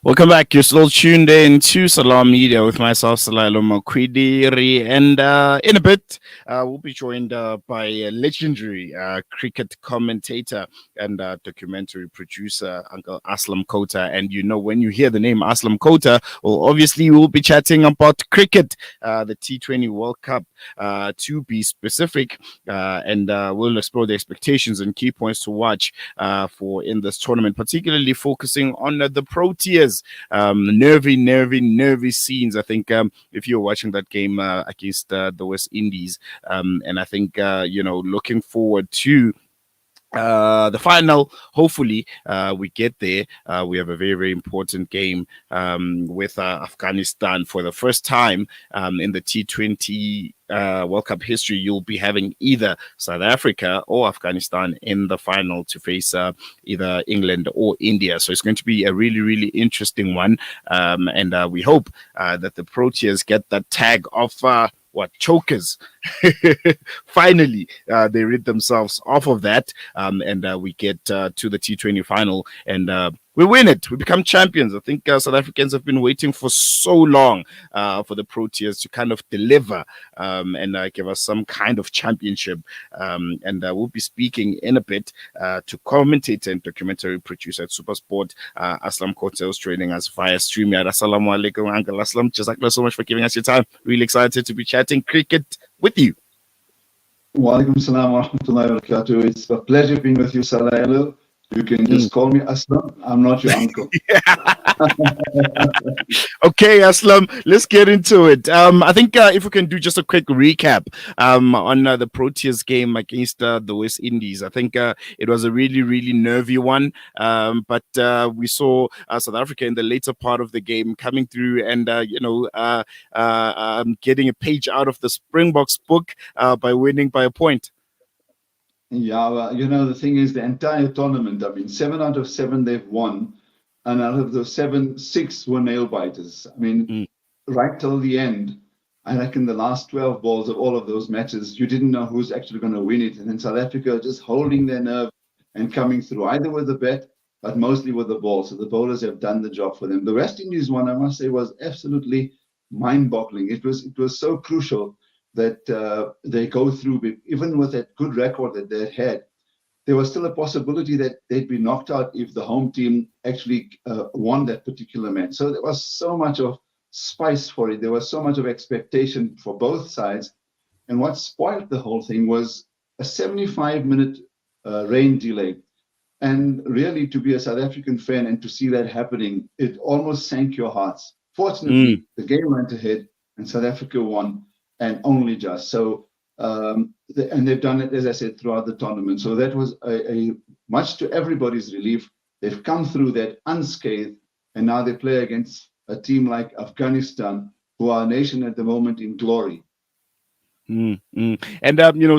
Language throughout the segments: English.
Welcome back. You're still tuned in to Salam Media with myself, Salailo Makwidiri. And in a bit, we'll be joined by a legendary cricket commentator and documentary producer, Uncle Aslam Khota. And when you hear the name Aslam Khota, well, obviously, we'll be chatting about cricket, the T20 World Cup, to be specific. And we'll explore the expectations and key points to watch for in this tournament, particularly focusing on the Proteas. Nervy scenes. I think if you're watching that game against the West Indies, and I think looking forward to the final. Hopefully we get there. We have a very, very important game with Afghanistan for the first time in the T20 World Cup history. You'll be having either South Africa or Afghanistan in the final to face either England or India. So it's going to be a really, really interesting one. And we hope that the Proteas get that tag of chokers. Finally, they rid themselves off of that, and we get to the T20 final, and we win it. We become champions. I think South Africans have been waiting for so long for the Proteas to kind of deliver and give us some kind of championship. And we'll be speaking in a bit to commentator and documentary producer at SuperSport Aslam Khota, who's joining us via StreamYard. Assalamu alaikum, Uncle Aslam. Jazakallah so much for giving us your time. Really excited to be chatting cricket with you. Wa alaikum salam wa rahmatullahi wa barakatuh. It's a pleasure being with you, Salailo. You can just call me Aslam. I'm not your uncle. Okay, Aslam, let's get into it. I think if we can do just a quick recap on the Proteas game against the West Indies. I think it was a really, really nervy one. But we saw South Africa in the later part of the game coming through and, getting a page out of the Springboks book by winning by a point. Yeah, well, the thing is, the entire tournament, 7 out of 7 they've won. And out of those 7, 6 were nail biters. Right till the end, I reckon the last 12 balls of all of those matches, you didn't know who's actually going to win it. And then South Africa just holding their nerve and coming through, either with the bat, but mostly with the ball. So the bowlers have done the job for them. The West Indies one, I must say, was absolutely mind-boggling. It was so crucial that they go through, even with that good record that they had. There was still a possibility that they'd be knocked out if the home team actually won that particular match. So there was so much of spice for it. There was so much of expectation for both sides. And what spoiled the whole thing was a 75-minute rain delay. And really, to be a South African fan and to see that happening, it almost sank your hearts. Fortunately, the game went ahead and South Africa won, and only just. So, and they've done it, as I said, throughout the tournament. So that was a much to everybody's relief. They've come through that unscathed, and now they play against a team like Afghanistan, who are a nation at the moment in glory. And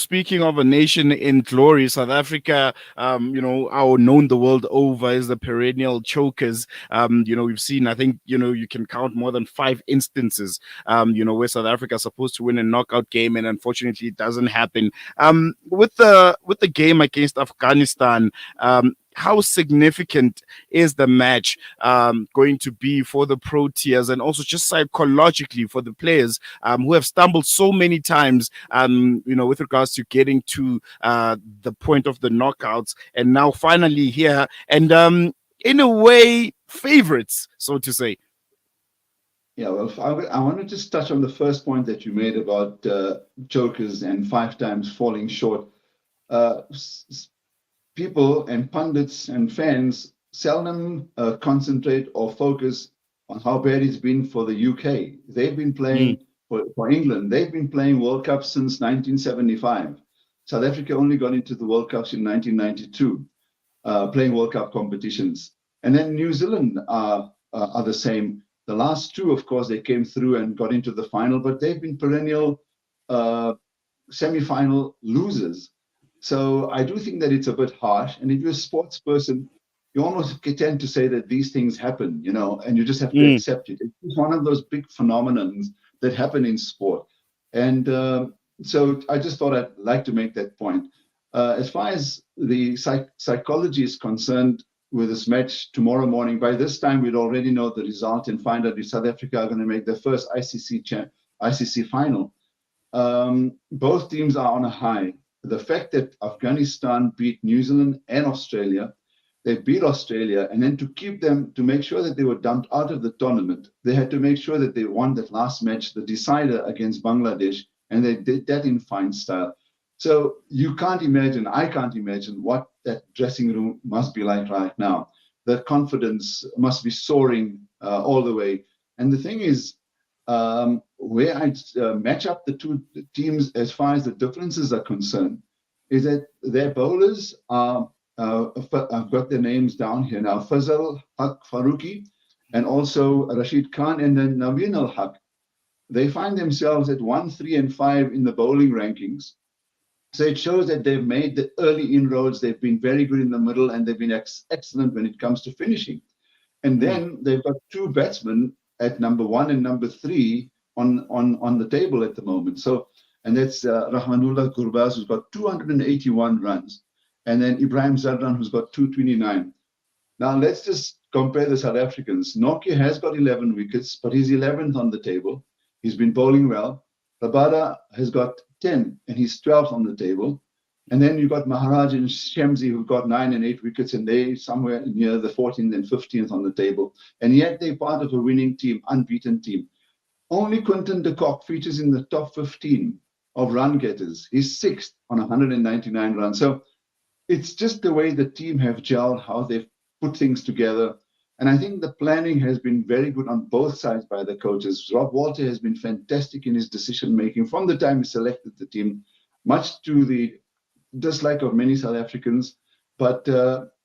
speaking of a nation in glory, South Africa, are known the world over as the perennial chokers. We've seen, I think, you can count more than 5 instances, where South Africa is supposed to win a knockout game, and unfortunately, it doesn't happen. With the game against Afghanistan, how significant is the match going to be for the Proteas, and also just psychologically for the players who have stumbled so many times, with regards to getting to the point of the knockouts, and now finally here, and in a way, favorites, so to say. Yeah, well, I want to just touch on the first point that you made about chokers and 5 times falling short. People and pundits and fans seldom concentrate or focus on how bad it's been for the UK. They've been playing for England. They've been playing World Cups since 1975. South Africa only got into the World Cups in 1992, playing World Cup competitions. And then New Zealand are the same. The last 2, of course, they came through and got into the final, but they've been perennial semi-final losers. So I do think that it's a bit harsh. And if you're a sports person, you almost tend to say that these things happen, and you just have to accept it. It's one of those big phenomenons that happen in sport. And so I just thought I'd like to make that point. As far as the psychology is concerned, with this match tomorrow morning. By this time, we'd already know the result and find out if South Africa are going to make their first ICC final. Both teams are on a high. The fact that Afghanistan beat New Zealand and Australia, they beat Australia, and then to keep them, to make sure that they were dumped out of the tournament, they had to make sure that they won that last match, the decider against Bangladesh, and they did that in fine style. So you can't imagine, I can't imagine what that dressing room must be like right now. The confidence must be soaring all the way. And the thing is, where I match up the two teams as far as the differences are concerned, is that their bowlers are, I've got their names down here now, Fazal Haq Faruqi, and also Rashid Khan, and then Naveen al-Haq. They find themselves at 1, 3, and 5 in the bowling rankings. So it shows that they've made the early inroads. They've been very good in the middle, and they've been excellent when it comes to finishing. And then they've got two batsmen at number 1 and number 3 on the table at the moment. So, and that's Rahmanullah Gurbaz, who's got 281 runs, and then Ibrahim Zadran, who's got 229. Now let's just compare the South Africans. Nokia has got 11 wickets, but he's 11th on the table. He's been bowling well. Rabada has got 10, and he's 12th on the table. And then you've got Maharaj and Shemzi, who've got 9 and 8 wickets, and they somewhere near the 14th and 15th on the table. And yet they're part of a winning team, unbeaten team. Only Quinton de Kock features in the top 15 of run getters. He's 6th on 199 runs. So it's just the way the team have gelled, how they've put things together. And I think the planning has been very good on both sides by the coaches. Rob Walter has been fantastic in his decision-making from the time he selected the team, much to the dislike of many South Africans. But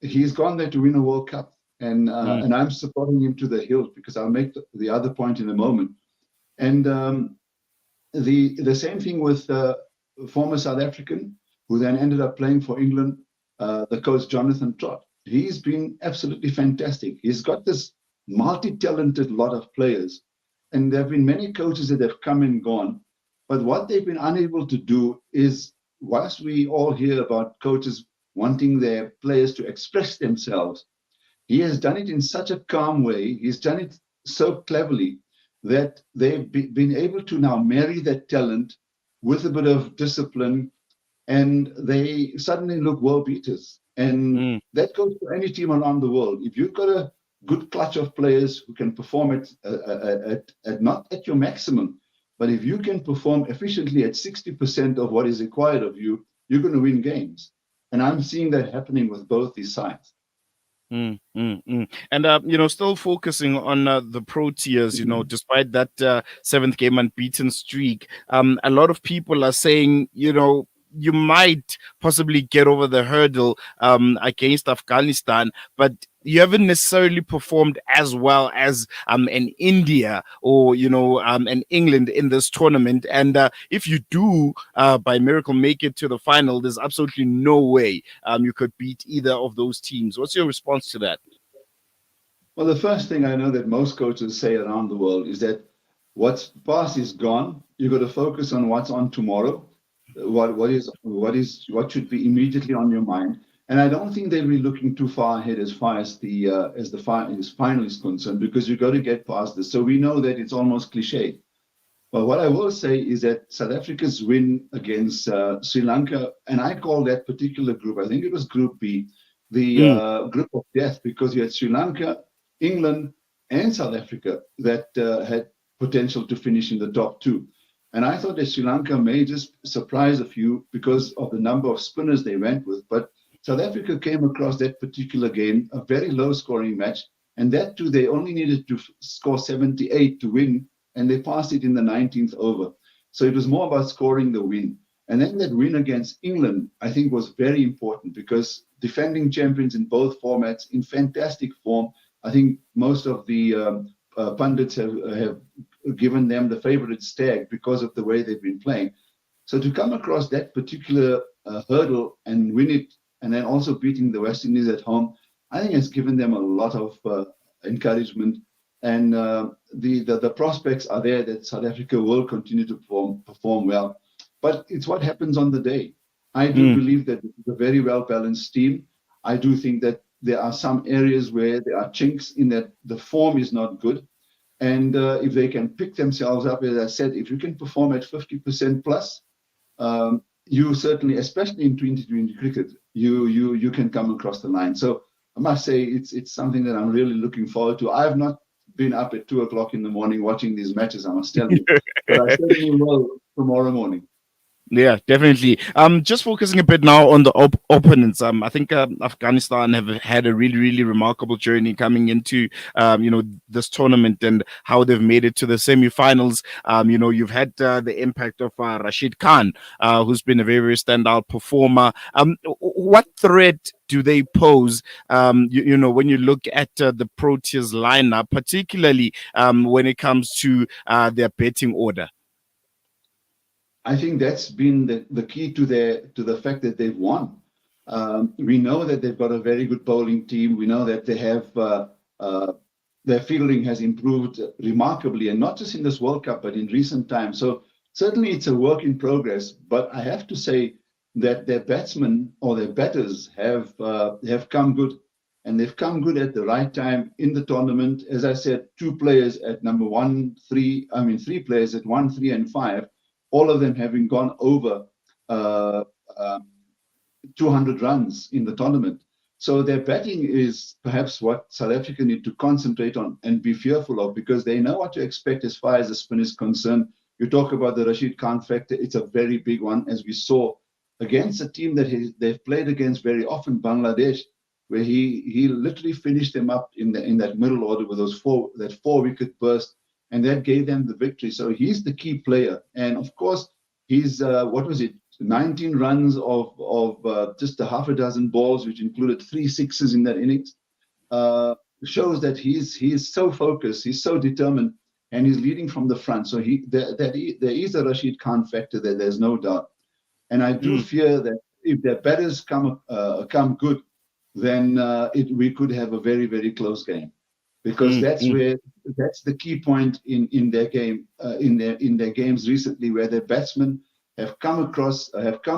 he's gone there to win a World Cup. And I'm supporting him to the hilt, because I'll make the other point in a moment. And the same thing with former South African, who then ended up playing for England, the coach Jonathan Trott. He's been absolutely fantastic. He's got this multi-talented lot of players. And there have been many coaches that have come and gone. But what they've been unable to do is, whilst we all hear about coaches wanting their players to express themselves, he has done it in such a calm way. He's done it so cleverly that they've been able to now marry that talent with a bit of discipline, and they suddenly look world beaters. And that goes to any team around the world. If you've got a good clutch of players who can perform at not at your maximum, but if you can perform efficiently at 60% of what is required of you, you're going to win games. And I'm seeing that happening with both these sides. And still focusing on the Proteas, despite that 7th game unbeaten streak, a lot of people are saying, you might possibly get over the hurdle against Afghanistan, but you haven't necessarily performed as well as an India or an England in this tournament. And if you do by miracle make it to the final, there's absolutely no way you could beat either of those teams. What's your response to that? Well, the first thing I know that most coaches say around the world is that what's past is gone. You've got to focus on what's on tomorrow. What should be immediately on your mind. And I don't think they'll be looking too far ahead as far as the final is concerned, because you've got to get past this. So we know that it's almost cliche. But what I will say is that South Africa's win against Sri Lanka, and I call that particular group, I think it was Group B, the group of death, because you had Sri Lanka, England, and South Africa that had potential to finish in the top 2. And I thought that Sri Lanka may just surprise a few because of the number of spinners they went with. But South Africa came across that particular game, a very low-scoring match, and that too, they only needed to score 78 to win, and they passed it in the 19th over. So it was more about scoring the win. And then that win against England, I think, was very important, because defending champions in both formats, in fantastic form. I think most of the pundits have given them the favorite stag because of the way they've been playing. So to come across that particular hurdle and win it, and then also beating the West Indies at home, I think has given them a lot of encouragement. And the prospects are there that South Africa will continue to perform well. But it's what happens on the day. I do believe that it's a very well-balanced team. I do think that there are some areas where there are chinks in that the form is not good. And if they can pick themselves up, as I said, if you can perform at 50% plus, you certainly, especially in 2020 cricket, you can come across the line. So I must say it's something that I'm really looking forward to. I've not been up at 2 o'clock in the morning watching these matches, I must tell you, but I certainly will tomorrow morning. Yeah, definitely. Just focusing a bit now on the opponents. I think Afghanistan have had a really, really remarkable journey coming into, this tournament and how they've made it to the semi-finals. You've had the impact of Rashid Khan, who's been a very, very standout performer. What threat do they pose? When you look at the Proteas lineup, particularly when it comes to their batting order. I think that's been the key to the fact that they've won. We know that they've got a very good bowling team. We know that they have their fielding has improved remarkably, and not just in this World Cup, but in recent times. So certainly it's a work in progress. But I have to say that their batsmen or their batters have come good, and they've come good at the right time in the tournament. As I said, three players at 1, 3, and 5. All of them having gone over 200 runs in the tournament. So their batting is perhaps what South Africa need to concentrate on and be fearful of, because they know what to expect as far as the spin is concerned. You talk about the Rashid Khan factor. It's a very big one, as we saw against a team that they've played against very often, Bangladesh, where he literally finished them up in that middle order with that 4-wicket burst. And that gave them the victory. So he's the key player. And of course, he's, 19 runs of just a half a dozen balls, which included 3 sixes in that innings, shows that he's so focused, he's so determined, and he's leading from the front. So there is a Rashid Khan factor there, there's no doubt. And I do fear that if their batters come good, then we could have a very, very close game. Because that's the key point in their game, in their games recently, where their batsmen have come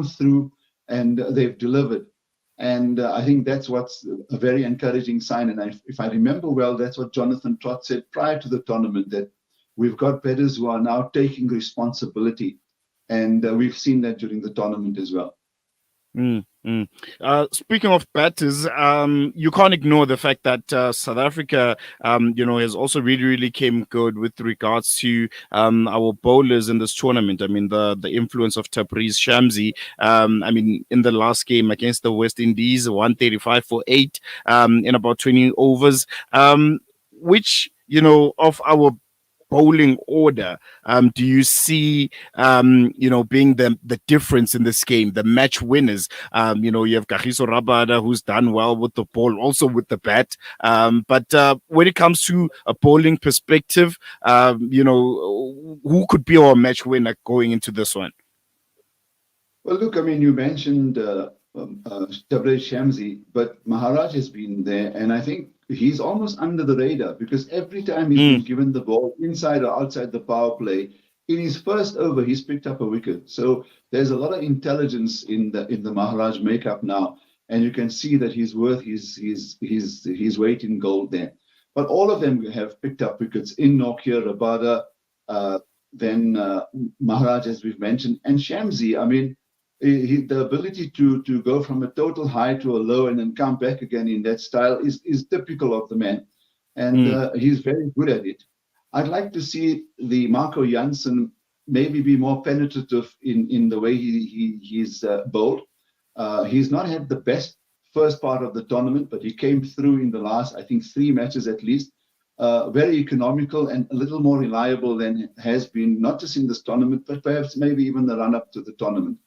through, and they've delivered. And I think that's what's a very encouraging sign. And if I remember well, that's what Jonathan Trott said prior to the tournament, that we've got batters who are now taking responsibility, and we've seen that during the tournament as well. Speaking of batters, you can't ignore the fact that South Africa, has also really, really came good with regards to our bowlers in this tournament. I mean, the influence of Tabriz Shamsi. In the last game against the West Indies, 135 for 8 in about 20 overs. Which of our bowling order do you see being the difference in this game, the match winners? You have Kagiso Rabada, who's done well with the ball, also with the bat, but when it comes to a bowling perspective, who could be our match winner going into this one? Well, look, you mentioned Tabriz Shamsi, but Maharaj has been there, and I think he's almost under the radar, because every time he's been given the ball, inside or outside the power play, in his first over, he's picked up a wicket. So there's a lot of intelligence in the Maharaj makeup now, and you can see that he's worth his weight in gold there. But all of them have picked up wickets in Nokia, Rabada, then Maharaj, as we've mentioned, and Shamsi. The ability to go from a total high to a low and then come back again in that style is typical of the man, and he's very good at it. I'd like to see the Marco Jansen maybe be more penetrative in the way he's bowled. He's not had the best first part of the tournament, but he came through in the last, I think, 3 matches at least. Very economical and a little more reliable than has been, not just in this tournament, but perhaps maybe even the run-up to the tournament.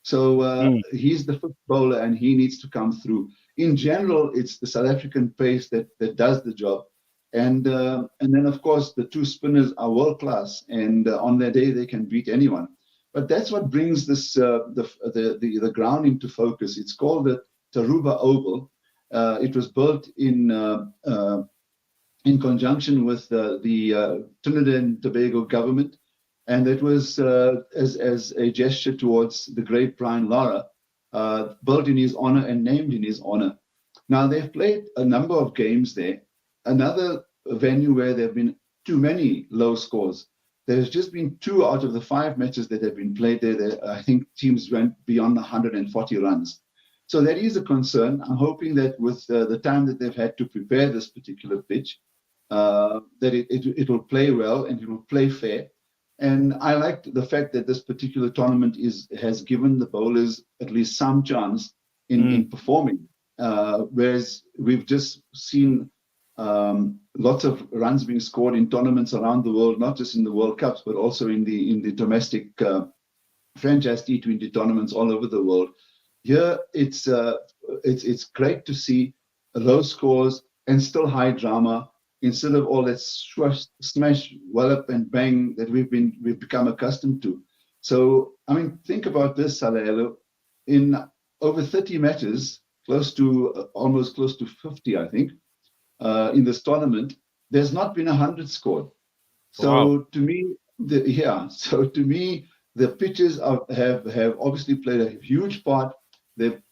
So he's the fifth bowler, and he needs to come through. In general, it's the South African pace that does the job. And then, of course, the 2 spinners are world-class, and on their day, they can beat anyone. But that's what brings this the ground into focus. It's called the Taruba Oval. It was built in conjunction with the Trinidad and Tobago government. And it was as a gesture towards the great Brian Lara, built in his honor and named in his honor. Now, they've played a number of games there. Another venue where there have been too many low scores. There's just been 2 out of the 5 matches that have been played there. I think teams went beyond 140 runs. So that is a concern. I'm hoping that with the time that they've had to prepare this particular pitch, that it will play well and it will play fair. And I like the fact that this particular tournament has given the bowlers at least some chance in performing. Whereas we've just seen lots of runs being scored in tournaments around the world, not just in the World Cups, but also in the domestic franchise T20 tournaments all over the world. Here, it's great to see low scores and still high drama instead of all that smash, wallop, and bang that we've become accustomed to. So, I mean, think about this, Salehelo. In over 30 matches, almost close to 50, I think, in this tournament, there's not been 100 scored. So wow. To me, the pitches have obviously played a huge part.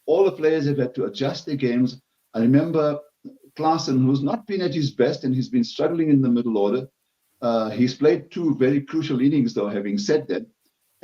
All the players have had to adjust their games. I remember Klaasen, who's not been at his best and he's been struggling in the middle order. He's played 2 very crucial innings, though, having said that,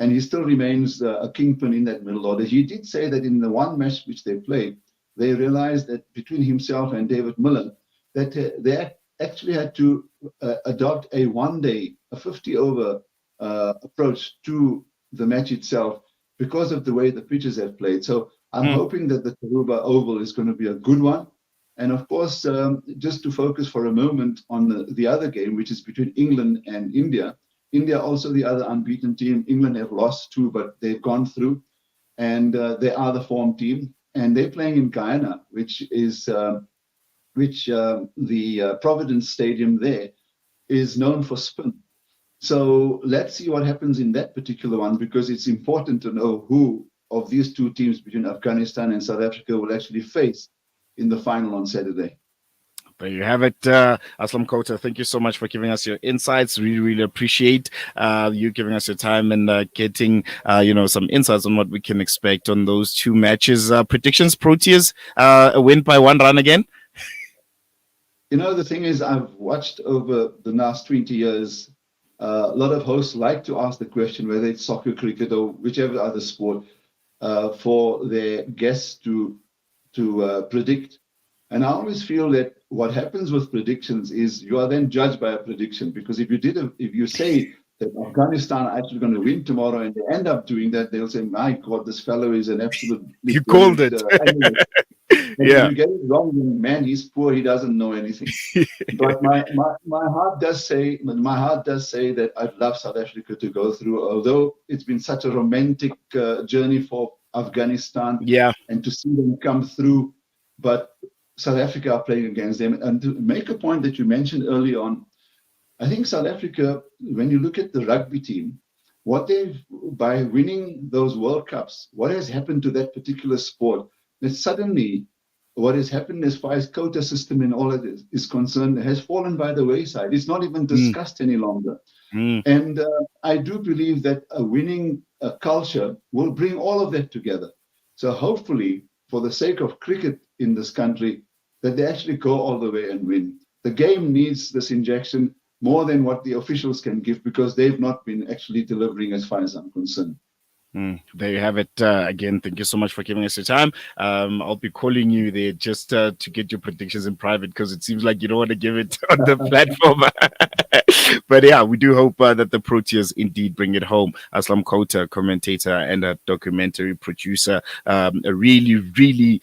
and he still remains a kingpin in that middle order. He did say that in the one match which they played, they realized that between himself and David Miller, that they actually had to adopt a 50-over approach to the match itself because of the way the pitches have played. So I'm hoping that the Karuba Oval is going to be a good one. And of course, just to focus for a moment on the other game, which is between England and India. India also the other unbeaten team. England have lost 2, but they've gone through. And they are the form team. And they're playing in Guyana, which is the Providence Stadium there is known for spin. So let's see what happens in that particular one, because it's important to know who of these 2 teams between Afghanistan and South Africa will actually face in the final on Saturday. There you have it, Aslam Khota. Thank you so much for giving us your insights. Really, really appreciate you giving us your time and getting, some insights on what we can expect on those 2 matches. Predictions: Proteas a win by 1 run again. The thing is, I've watched over the last 20 years. A lot of hosts like to ask the question, whether it's soccer, cricket, or whichever other sport, for their guests to predict. And I always feel that what happens with predictions is you are then judged by a prediction, because if you say that Afghanistan are actually going to win tomorrow and they end up doing that, they'll say, my God, this fellow is an absolute... You called it. Yeah. If you get it wrong, then, man, he's poor. He doesn't know anything. But my heart does say that I'd love South Africa to go through, although it's been such a romantic journey for Afghanistan. Yeah. And to see them come through, but South Africa are playing against them. And to make a point that you mentioned early on, I think South Africa, when you look at the rugby team, by winning those World Cups, what has happened to that particular sport? That suddenly, what has happened as far as quota system and all of this is concerned has fallen by the wayside. It's not even discussed any longer. And I do believe that a winning culture will bring all of that together. So hopefully, for the sake of cricket in this country, that they actually go all the way and win. The game needs this injection more than what the officials can give, because they've not been actually delivering as far as I'm concerned. There you have it. Again, thank you so much for giving us your time. I'll be calling you there just to get your predictions in private, because it seems like you don't want to give it on the platform. But yeah, we do hope that the Proteas indeed bring it home. Aslam Khota, commentator and a documentary producer, a really, really,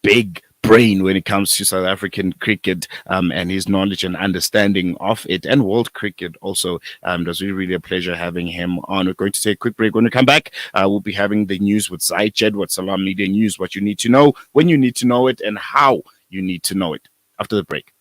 big brain when it comes to South African cricket, and his knowledge and understanding of it, and world cricket also. It was really, really a pleasure having him on. We're going to take a quick break. When we come back, we'll be having the news with Zaid Jedwat, Salam Media News, what you need to know, when you need to know it, and how you need to know it. After the break.